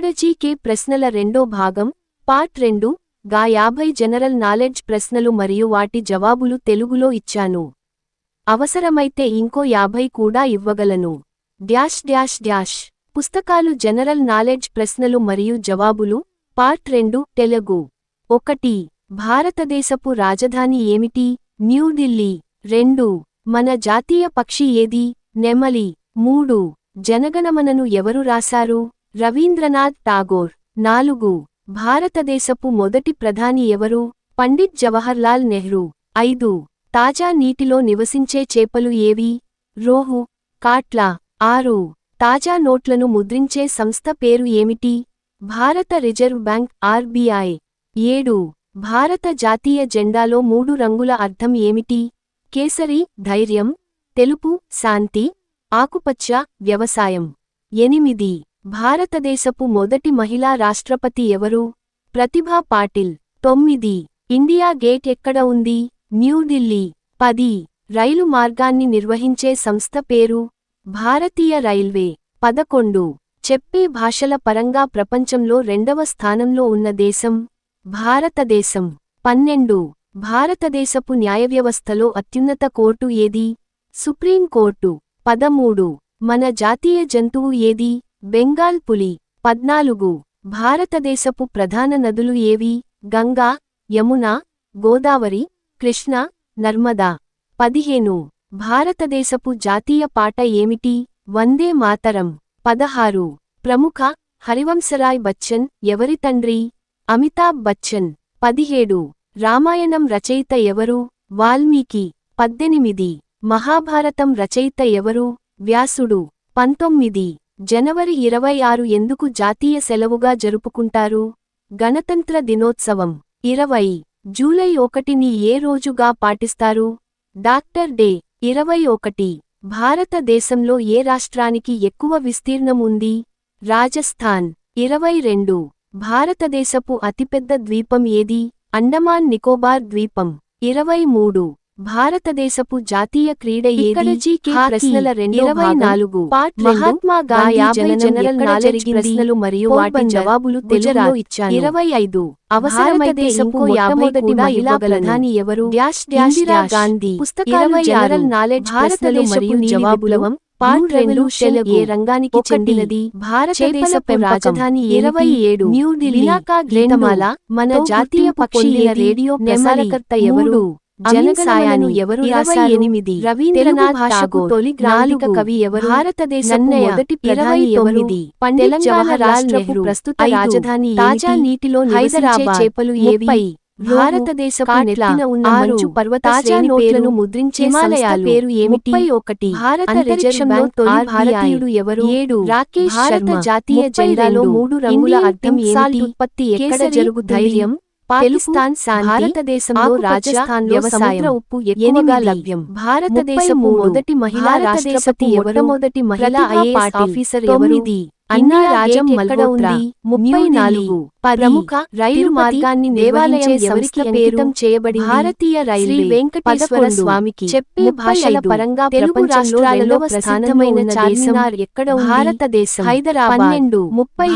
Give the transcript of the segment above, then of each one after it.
ఇక్కడ జీకే ప్రశ్నల రెండో భాగం పార్ట్ 2 గా 50 జనరల్ నాలెడ్జ్ ప్రశ్నలు మరియు వాటి జవాబులు తెలుగులో ఇచ్చాను. అవసరమైతే ఇంకో 50 కూడా ఇవ్వగలను. పుస్తకాలు జనరల్ నాలెడ్జ్ ప్రశ్నలు మరియు జవాబులు పార్ట్ 2 తెలుగు. 1. భారతదేశపు రాజధాని ఏమిటి? న్యూఢిల్లీ. 2. మన జాతీయ పక్షి ఏది? నెమలి. 3. జనగణమనను ఎవరు రాశారు? రవీంద్రనాథ్ ఠాగోర్. 4. భారతదేశపు మొదటి ప్రధాని ఎవరు? పండిట్ జవహర్లాల్ నెహ్రూ. 5. తాజా నీటిలో నివసించే చేపలు ఏవి? రోహు, కాట్లా. 6. తాజా నోట్లను ముద్రించే సంస్థ పేరు ఏమిటి? భారత రిజర్వ్ బ్యాంక్ RBI. 7. భారత జాతీయ జెండాలో 3 రంగుల అర్థం ఏమిటి? కేసరి ధైర్యం, తెలుపు శాంతి, ఆకుపచ్చ వ్యవసాయం. 8. భారతదేశపు మొదటి మహిళా రాష్ట్రపతి ఎవరు? ప్రతిభా పాటిల్. 9. ఇండియా గేట్ ఎక్కడ ఉంది? న్యూఢిల్లీ. 10. రైలు మార్గాన్ని నిర్వహించే సంస్థ పేరు? భారతీయ రైల్వే. 11. చెప్పే భాషల పరంగా ప్రపంచంలో 2వ స్థానంలో ఉన్న దేశం? భారతదేశం. 12. భారతదేశపు న్యాయవ్యవస్థలో అత్యున్నత కోర్టు ఏది? Supreme court. 13. మన జాతీయ జంతువు ఏది? బెంగాల్ పులి. 14. భారతదేశపు ప్రధాన నదులు ఏవి? గంగా, యమున, గోదావరి, కృష్ణ, నర్మదా. 15. భారతదేశపు జాతీయ పాట ఏమిటి? వందే మాతరం. 16. ప్రముఖ హరివంశరాయ్ బచ్చన్ ఎవరి తండ్రి? అమితాబ్ బచ్చన్. 17. రామాయణం రచయిత ఎవరు? వాల్మీకి. 18. మహాభారతం రచయిత ఎవరు? వ్యాసుడు. 19. జనవరి 26 ఎందుకు జాతీయ సెలవుగా జరుపుకుంటారు? గణతంత్ర దినోత్సవం. 20. జూలై 1ని ఏ రోజుగా పాటిస్తారు? Doctor day. 21. భారతదేశంలో ఏ రాష్ట్రానికి ఎక్కువ విస్తీర్ణం ఉంది? రాజస్థాన్. 22. భారతదేశపు అతిపెద్ద ద్వీపం ఏది? అండమాన్ నికోబార్ ద్వీపం. 23. భారతదేశపు జాతీయ క్రీడ ఏది? ప్రశ్నల 24 part Mahatma Gandhi general knowledge ప్రశ్నలు మరియు వాటి జవాబులు తెలుగులో ఇచ్చాను. 25. అవసరమైతే ఇంకో 50 మహిళా ప్రధాని ఎవరు? ఇందిరా గాంధీ. పుస్తకాలు జనరల్ నాలెడ్జ్ ప్రశ్నలు మరియు జవాబులు పార్ట్ 2 తెలుగు. ఏ రంగానికి చెందినది? భారతదేశపు రాజధాని 27 న్యూఢిల్లీ. గీతమాల. మన జాతీయ పక్షి రేడియో ప్రసారకర్త ఎవరు? జనగణమనను ఎవరు రాశారు? 28. రవీంద్రనాథ్ ఠాగోర్. తొలి గ్రాంధిక కవి ఎవరు? భారతదేశపు మొదటి ప్రధాని ఎవరు? పండిట్ జవహర్లాల్ నెహ్రూ. ప్రస్తుత రాజధాని తాజా నీటిలో నివసించే చేపలు ఏవి? భారతదేశపు నెత్తిన ఉన్న మంచు పర్వత శ్రేణి పేరును ముద్రించే సంస్థ పేరు ఏమిటి? 31. భారత రిజర్వ్ బ్యాంక్ తొలి భారతీయుడు ఎవరు? 7. రాకేష్ శర్మ. జాతీయ జెండాలో 3 రంగుల అర్థం ఏమిటి? ఉత్పత్తి ఎక్కడ జరుగుతుంది? ధైర్యం, పాకిస్తాన్ శాంతి. భారతదేశంలో రాజస్థాన్లో సముద్ర ఉప్పు ఎక్కువగా లభ్యం. భారతదేశపు మొదటి మహిళా రాష్ట్రపతి ఎవరు? మొదటి మహిళా IAS ఆఫీసర్ ఎవరు? అన్నా రాజం మల్హోత్రా. 34. ప్రముఖ రైలు మార్గాన్ని దేవాలయం ఎవరికి అంకితం చేయబడింది? భారతీయ రైల్వే. శ్రీ వెంకటేశ్వర స్వామికి. చెప్పే భాషల పరంగా తెలుగు రాష్ట్రాలలో ప్రసిద్ధమైన చార్మినార్ ఎక్కడ ఉంది? భారతదేశం. హైదరాబాద్. 12.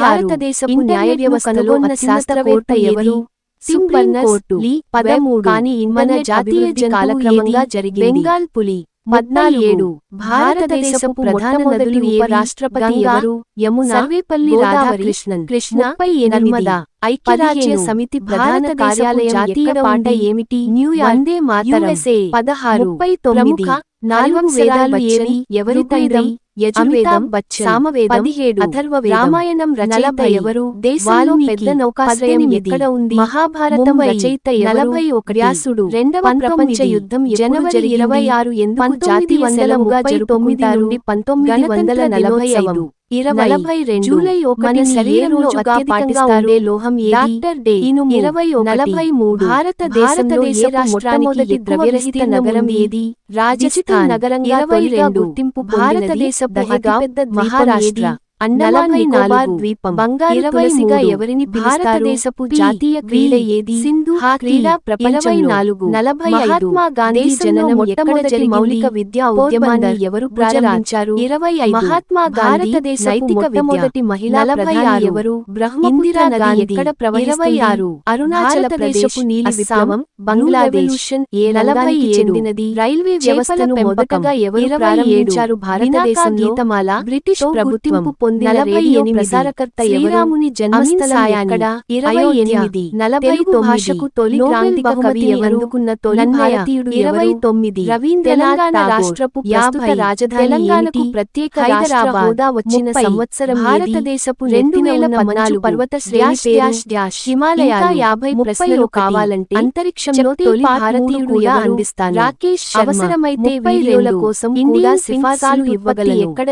భారతదేశపు న్యాయ వ్యవస్థలో అత్యున్నత కోర్టు ఎవరు? Supreme court. 13. కానీ మన జాతీయ కాలక్రమంగా జరిగింది. బెంగాల్ పులి. 14. భారతదేశపు ప్రధాన నదులు ఉపరాష్ట్రపతి ఎవరు? యమున, సర్వేపల్లి రాధాకృష్ణన్. కృష్ణ. 38. ఐక్యరాజ్య సమితి ప్రధాన కార్యాలయం జాతీయ పాట ఏమిటి? వందే మాతరం. 16. 39. 4 వేదాలు ఏవి? ఎవరి తండ్రి? యజుర్వేదం, సామవేదం, 17. అథర్వవేదం. రామాయణం రచయిత ఎవరు? దేశంలో పెద్ద నౌకాశ్రయం ఎక్కడ ఉంది? మహాభారతం రచయిత ఎవరు? 41. వ్యాసుడు. రెండవ ప్రపంచ యుద్ధం జనవరి 26 ఎందుకు జాతీయ సెలవుగా జరుపుకుంటారు? 1945. 42. జూలై 1 మన శరీరంలో అత్యధికంగా ఉండే లోహం ఏది? Doctor day. 21. 43. భారతదేశంలో ఏ రాష్ట్రానికి ద్రవ్యరహిత నగరం ఏది? రాజస్థాన్ నగరంగా 22. గుర్తింపు భారతదేశపు అతిపెద్ద మహారాష్ట్ర. అండమాన్ 44 నికోబార్ ద్వీపం బంగారు 23 తులసిగా ఎవరిని పిలుస్తారు? భారతదేశపు పి. జాతీయ వి. క్రీడ ఏది? సింధు హాకీ క్రీడా ప్రపంచంలో 24 45 మహాత్మా గాంధీ దేశంలో జననం ఎక్కడ మొట్టమొదటి జరిగింది? మౌలిక విద్యా పోర్బందర్ ఉద్యమాన్ని ఎవరు ప్రారంభించారు? 25 మహాత్మా గాంధీ భారతదేశపు నైతిక మొట్టమొదటి విద్య మహిళా 46 ప్రధాని ఎవరు? బ్రహ్మపుత్ర ఇందిరా నది గాంధీ ఎక్కడ ప్రవహిస్తుంది? 26 అరుణాచల భారతదేశపు ప్రదేశ్, నీలి అస్సాం, విప్లవం బంగ్లాదేశ్ రెవల్యూషన్ ఏ 47 రంగానికి చెందినది? రైల్వే చేపల వ్యవస్థను పెంపకం మొదటగా ఎవరు 27 ప్రారంభించారు? భారతదేశంలో గీతమాల బ్రిటిష్ తో ప్రభుత్వం గుర్తింపు పొందిన 48 రేడియో ప్రసారకర్త ఎవరు? శ్రీరాముని జన్మస్థలం అమిన్ ఎక్కడ? సాయాని 28 తెలుగు 49 భాషకు తొలి నోబెల్ గ్రాంథిక కవి బహుమతిని ఎవరు? అందుకున్న తొలి నన్నయ భారతీయుడు ఎవరు? 29 రవీంద్రనాథ్ తెలంగాణ ఠాగూర్ రాష్ట్రపు ప్రస్తుత 50 రాజధాని తెలంగాణకు ఏమిటి? ప్రత్యేక హైదరాబాద్ రాష్ట్ర హోదా వచ్చిన 30 సంవత్సరం ఏది? భారతదేశపు నెత్తిన ఉన్న 2014 మంచు పర్వత శ్రేణి పేరు? హిమాలయాలు ఇంకా 50 ప్రశ్నలు 31 కావాలంటే అంతరిక్షంలో చెప్తే తొలి పార్ట్ భారతీయుడు మూడు కూడా ఎవరు? అందిస్తాను. రాకేష్ శర్మ అవసరమైతే 32 వీడియోల కోసం కూడా ఇండియన్ సిఫార్సులు ఉత్పత్తి ఇవ్వగలను. ఎక్కడ